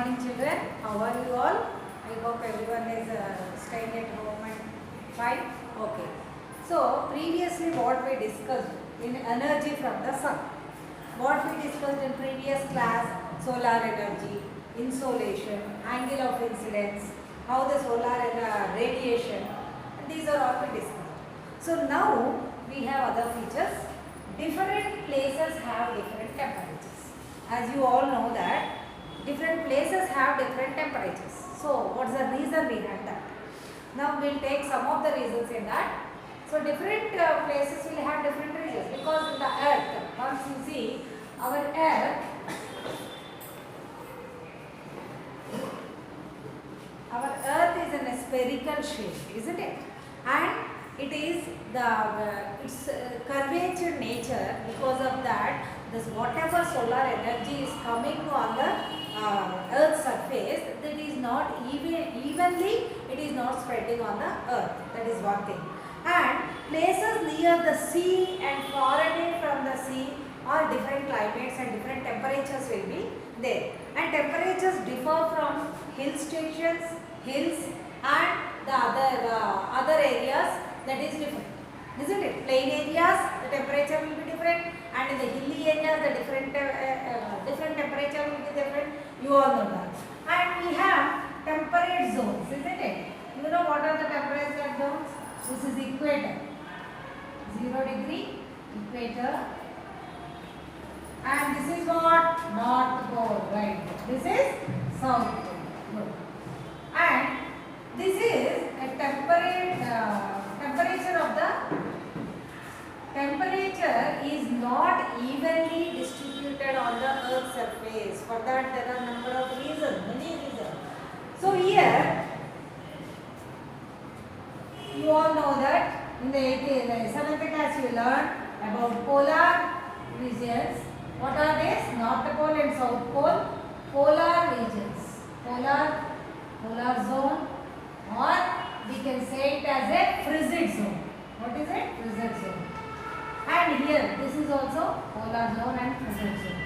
morning children, how are you all? I hope everyone is staying at home and fine. Okay. So previously what we discussed in energy from the sun. What we discussed in previous class, solar energy, insolation, angle of incidence, how the solar radiation, these are all we discussed. So now we have other features. Different places have different temperatures. As you all know that different places have different temperatures. So what's the reason behind that? Now we'll take some of the reasons in that. So different places will have different reasons because in the earth, once you see our earth is in a spherical shape, isn't it? And it is its curvature nature. Because of that, this whatever solar energy is coming on the earth's surface, that is not evenly, it is not spreading on the earth. That is one thing. And places near the sea and far away from the sea are different climates and different temperatures will be there. And temperatures differ from hill stations, hills and the other areas. That is different, isn't it? Plain areas, the temperature will be different, and in the hilly areas, the different temperature will be different. You all know that. And we have temperate zones, isn't it? You know what are the temperature zones? This is equator, 0 degree, equator, and this is what? North pole, right? This is south pole. Good. And this is a temperature of the temperature is not evenly distributed on the earth's surface. For that there are number of reasons, many reasons. So here you all know that in the 7th class you learned about polar regions. What are these? North pole and south pole. Polar regions. Polar zone, or we can say it as a frigid zone. What is it? Frigid zone. And here this is also polar zone and frigid zone.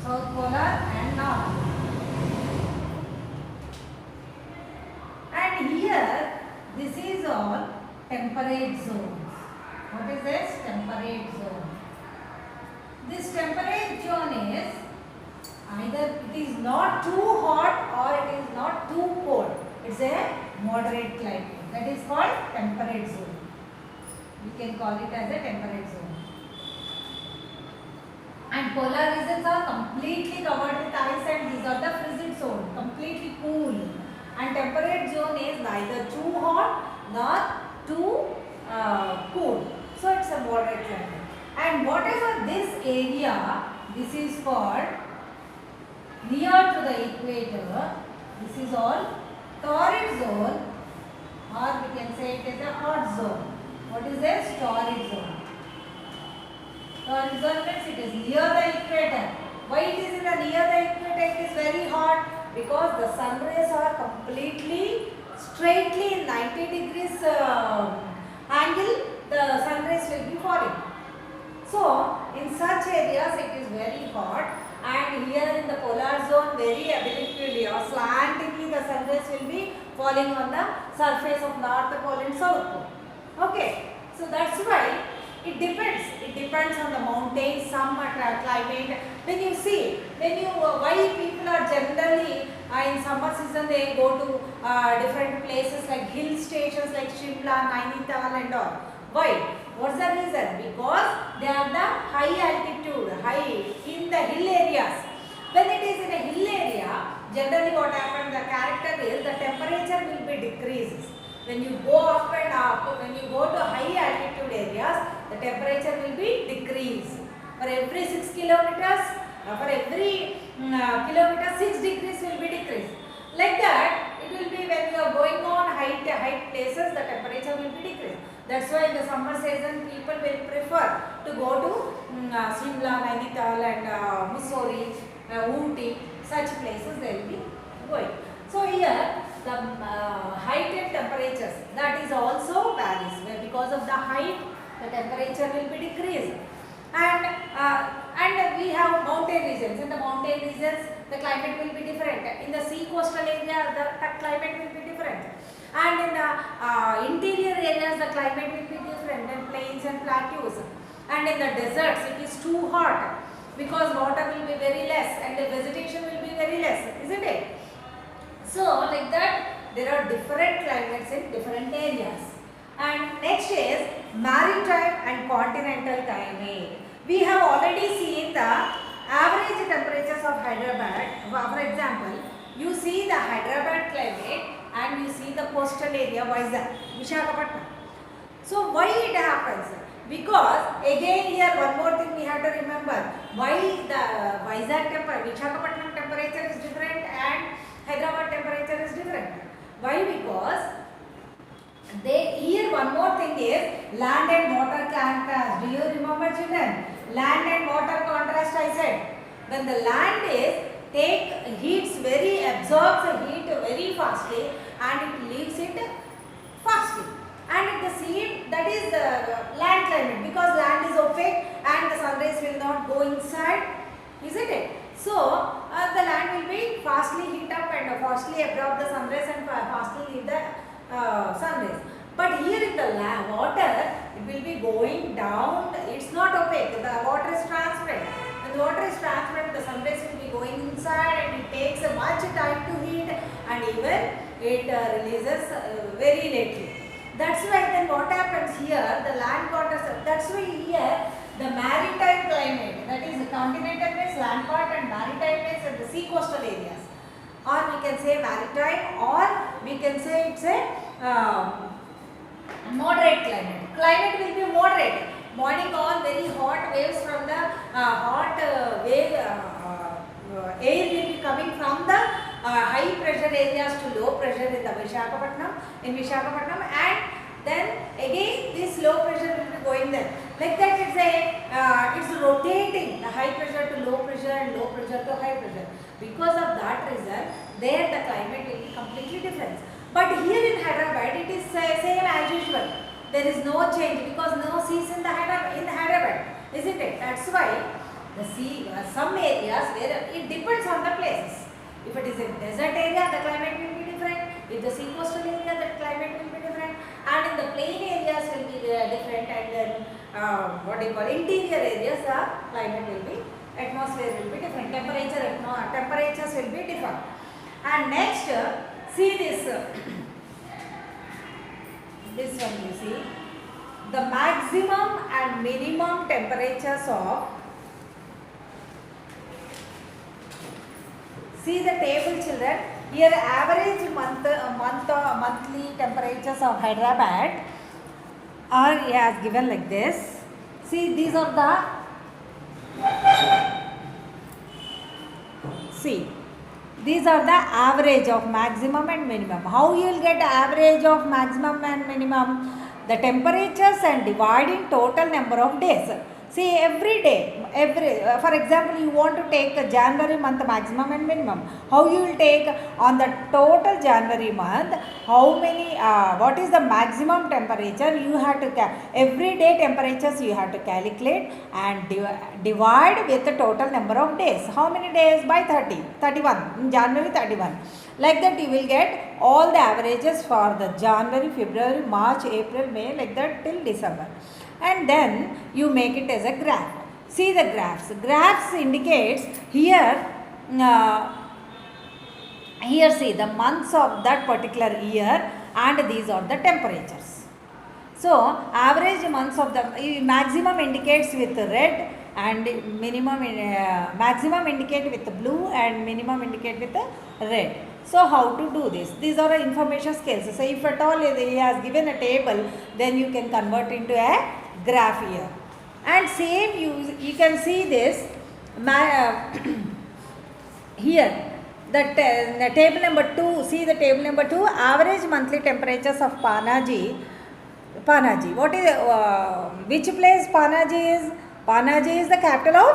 South polar and north. And here this is all temperate zones. What is this? Temperate zone. This temperate zone is either it is not too hot or it is not too cold. It's a moderate climate. That is called temperate zone. We can call it as a temperate zone. And polar regions are completely covered with ice, and these are the frigid zone, completely cool. And temperate zone is neither too hot nor too cool. So it's a moderate climate. And whatever this area, this is called near to the equator, this is all torrid zone, or we can say it is a hot zone. What is this? Torrid zone. Torrid zone means it is near the equator. Why it is near the equator? It is very hot because the sun rays are completely straightly in 90 degrees angle. The sun rays will be falling. So in such areas it is very hot, and here in the polar zone very obliquely or slantingly the sun rays will be falling on the surface of north pole and south pole. Okay, so that's why it depends. It depends on the mountains, some climate. When you see, why people are generally in summer season they go to different places like hill stations like Shimla, Nainital and all. Why? What's the reason? Because they are the high altitude, high in the hill areas. When it is in a hill area, generally what happens, the character is the temperature will be decreases. When you go up and up, when you go to high altitude areas, the temperature will be decreased. For every 6 kilometers, for every kilometer 6 degrees will be decreased. Like that, it will be when you are going on high places, the temperature will be decreased. That's why in the summer season, people will prefer to go to Shimla, Nainital and Mussoorie, Ooty, such places they will be going. So here, the height and temperatures, that is also varies. Because of the height, the temperature will be decreased. And we have mountain mountain regions. In the mountain regions, the climate will be different. In the sea coastal area, the climate will be different. And in the interior areas, the climate will be different than plains and plateaus. And in the deserts, it is too hot because water will be very less and the vegetation will be very less, isn't it? So like that, there are different climates in different areas. And next is maritime and continental climate. We have already seen the average temperatures of Hyderabad. For example, you see the Hyderabad climate and you see the coastal area Vizag, Visakhapatnam. So why it happens? Because again here one more thing we have to remember, why the Visakhapatnam temperature is different and Hyderabad temperature is different. Why? Because here one more thing is land and water contrast. Do you remember, children? Land and water contrast I said. When the land is absorbs the heat very fastly and it leaves it fastly. And the sea, that is the land climate, because land is opaque and the sun rays will not go inside, isn't it? So the land will be fastly heat up and fastly absorb the sun rays and fastly leave the sun rays. But here in the water, it will be going down. It's not opaque. The water is transparent. When the water is transparent, the sun rays will be going inside and it takes much time to heat and even it releases very lately. That's why then what happens here, the land waters, that's why here the maritime climate, that is the continental means land part and maritime means the sea coastal areas. Or we can say maritime, or we can say it's a moderate climate. Climate will be moderate. Morning on very hot waves from the air will be coming from the high pressure areas to low pressure in the Visakhapatnam, and then again this low pressure will be going there. Like that it's rotating the high pressure to low pressure and low pressure to high pressure. Because of that reason, there the climate will be completely different. But here in Hyderabad, it is same as usual. There is no change because no seas in Hyderabad, isn't it? That's why the sea, some areas where it depends on the places. If it is a desert area, the climate will be different. If the sea coastal area, the climate will be different. And in the plain areas will be different. And then interior areas, the climate will be, atmosphere will be different. Temperatures will be different. And next, see this. This one you see. The maximum and minimum temperatures of, see the table, children. Here average monthly temperatures of Hyderabad are as given like this. See, these are the, these are the average of maximum and minimum. How you will get average of maximum and minimum? The temperatures and dividing total number of days. See, every day, for example, you want to take a January month maximum and minimum. How you will take on the total January month, how many, what is the maximum temperature you have to, every day temperatures you have to calculate and divide with the total number of days. How many days? By 31, January 31. Like that you will get all the averages for the January, February, March, April, May, like that till December. And then you make it as a graph. See the graphs. Graphs indicates here, here see the months of that particular year and these are the temperatures. So average months of the maximum indicates with red and minimum maximum indicate with blue and minimum indicate with red. So how to do this? These are information scales. So if at all he has given a table, then you can convert into a graph here. And same you can see this here. The table number 2, see the table number 2, average monthly temperatures of Panaji. What is which place Panaji is? Panaji is the capital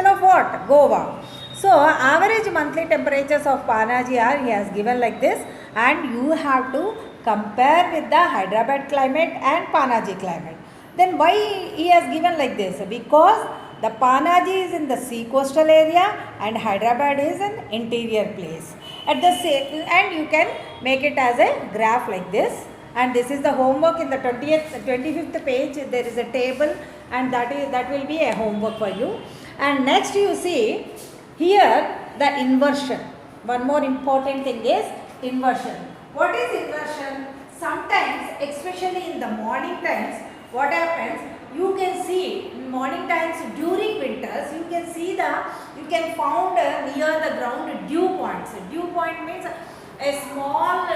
of what? Goa. So average monthly temperatures of Panaji are, he has given like this, and you have to compare with the Hyderabad climate and Panaji climate. Then why he has given like this? Because the Panaji is in the sea coastal area and Hyderabad is an interior place. At the same, and you can make it as a graph like this. And this is the homework in the 25th page. There is a table, and that will be a homework for you. And next you see here the inversion. One more important thing is inversion. What is inversion? Sometimes, especially in the morning times, what happens? You can see in morning times during winters, you can found near the ground dew points. Dew point means a small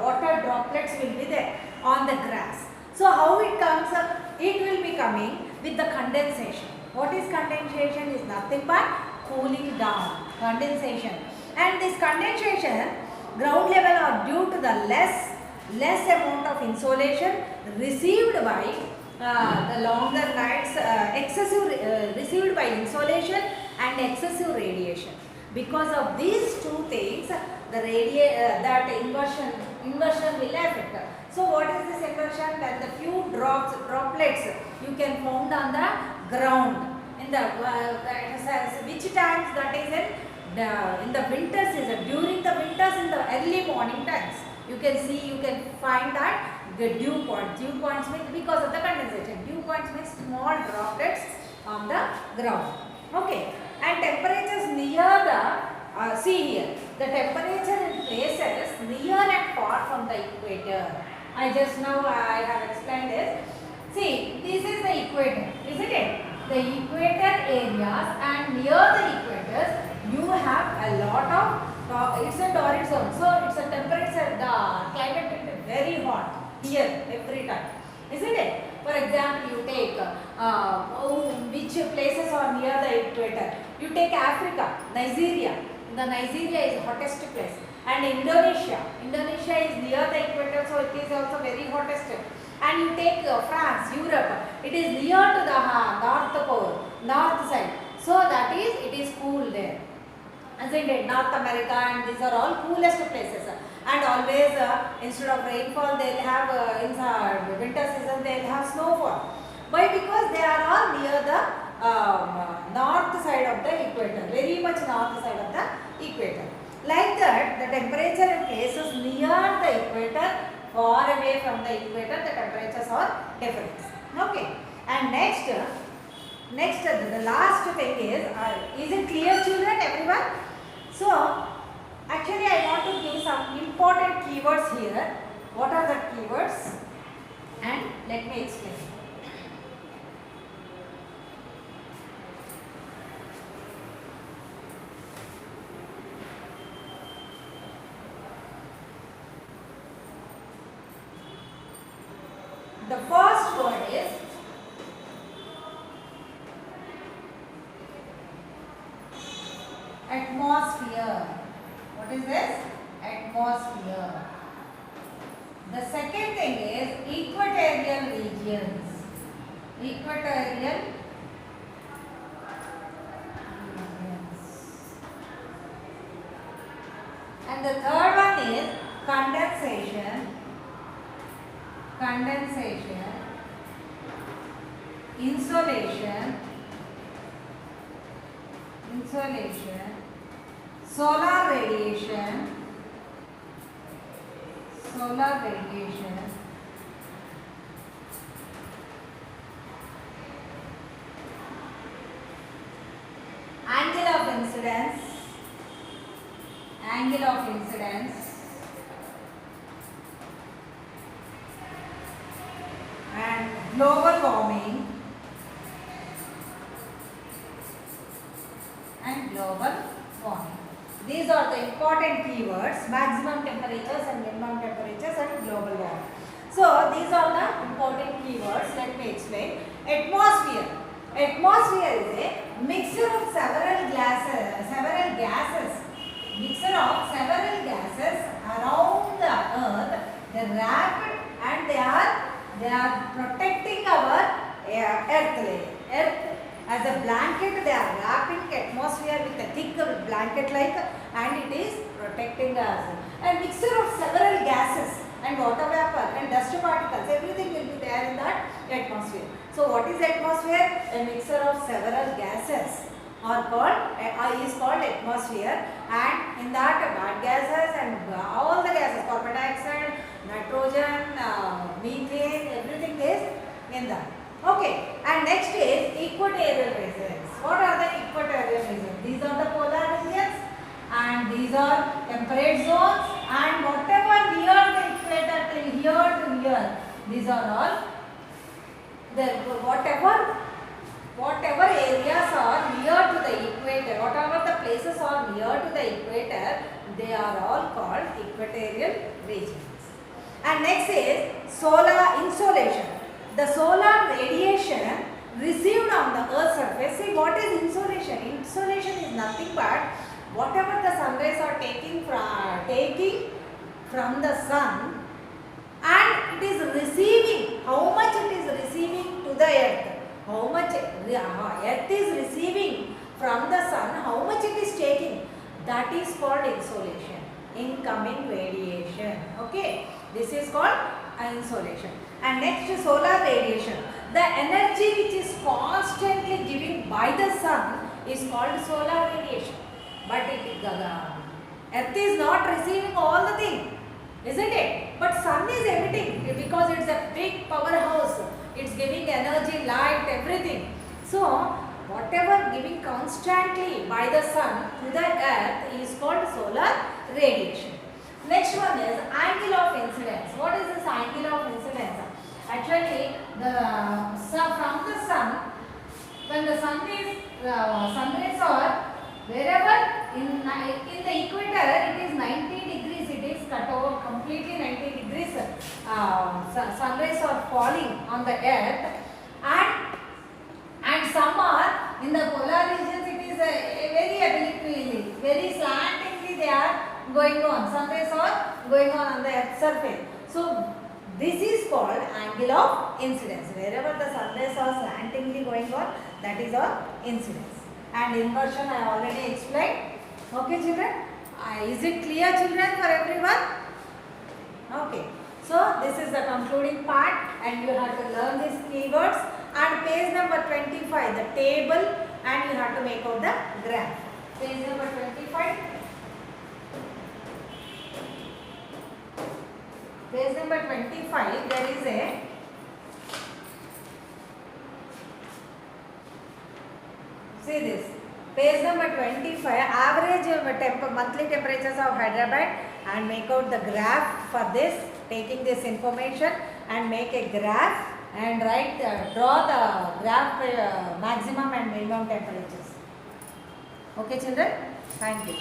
water droplets will be there on the grass. So how it comes up? It will be coming with the condensation. What is condensation? Is nothing but cooling down. Condensation. And this condensation, ground level are due to the less amount of insolation received by the longer nights, received by insolation and excessive radiation. Because of these two things, the that inversion will affect. So what is this inversion? That the few droplets you can found on the ground in the which times, that is in the winter season. During the winters, in the early morning times, you can find that the dew points. Dew points means because of the condensation. Dew points means small droplets on the ground. Okay. And temperatures near the see here, the temperature in places near and far from the equator. I have explained this. See, this is the equator, isn't it? The equator areas, and near the equators you have a lot of it's a torrid zone. So it's a temperature, the climate will be very hot here every time, isn't it? For example, you take which places are near the equator. You take Africa, Nigeria. The Nigeria is the hottest place. And Indonesia is near the equator, so it is also very hottest. And you take France, Europe, it is near to the north pole, north side. So that is, it is cool there. Isn't it? North America, and these are all coolest places. And always instead of rainfall, they will have in the winter season they will have snowfall. Why? Because they are all near the north side of the equator, very much north side of the equator. Like that, the temperature in places near the equator, far away from the equator, the temperatures are different. Okay. And next, the last thing is it clear, children, everyone? So, actually I want to give some important keywords here. What are the keywords? And let me explain. The first word is atmosphere. What is this? Atmosphere. The second thing is equatorial regions. Equatorial regions. And the third one is condensation. Condensation, insolation, solar radiation, angle of incidence, and global warming These are the important keywords: maximum temperatures and minimum temperatures and global warming. So these are the important keywords. Let me explain. Atmosphere. Atmosphere is a mixture of several gases around the earth. They are wrapped and they are protecting our earth layer. Earth as a blanket, they are wrapping atmosphere with a thick blanket and it is protecting us. A mixture of several gases and water vapor and dust particles, everything will be there in that atmosphere. So what is atmosphere? A mixture of several gases are called is called atmosphere, and in that bad gases and all the gases, carbon dioxide, nitrogen, methane, everything is in that. Okay, and next is equatorial regions. What are the equatorial regions? These are the polar regions and these are temperate zones, and whatever near the equator till here to here, these are all the whatever areas are near to the equator, whatever the places are near to the equator, they are all called equatorial regions. And next is solar insolation. The solar radiation received on the earth's surface. See, what is insolation? Insolation is nothing but whatever the sun rays are taking from the sun, and it is receiving, how much it is receiving to the earth, how much earth is receiving from the sun, how much it is taking, that is called insolation, incoming radiation. Okay, this is called insolation. And next is solar radiation. The energy which is constantly given by the sun is called solar radiation, but the earth is not receiving all the thing, isn't it? But sun is emitting because it's a big powerhouse. It's giving energy, light, everything. So whatever giving constantly by the sun to the earth is called solar radiation. Next one is angle of incidence. What is this angle of incidence? Actually, from the sun, when the sun rays are wherever in the equator, it is 90 degrees. It is cut over completely 90 degrees. Sun rays are falling on the earth, and some are in the polar regions. It is a very obliquely, very slantingly they are going on. Sun rays are going on the earth's surface. So this is called angle of incidence. Wherever the sun rays are slantingly going on, that is our incidence. And inversion I already explained. Okay, children? Is it clear, children, for everyone? Okay. So this is the concluding part, and you have to learn these keywords. And page number 25, the table, and you have to make out the graph. Page number 25. Page number 25, there is a see this. Page number 25, average monthly temperatures of Hyderabad, and make out the graph for this, taking this information and make a graph and draw the graph maximum and minimum temperatures. Okay, children? Thank you.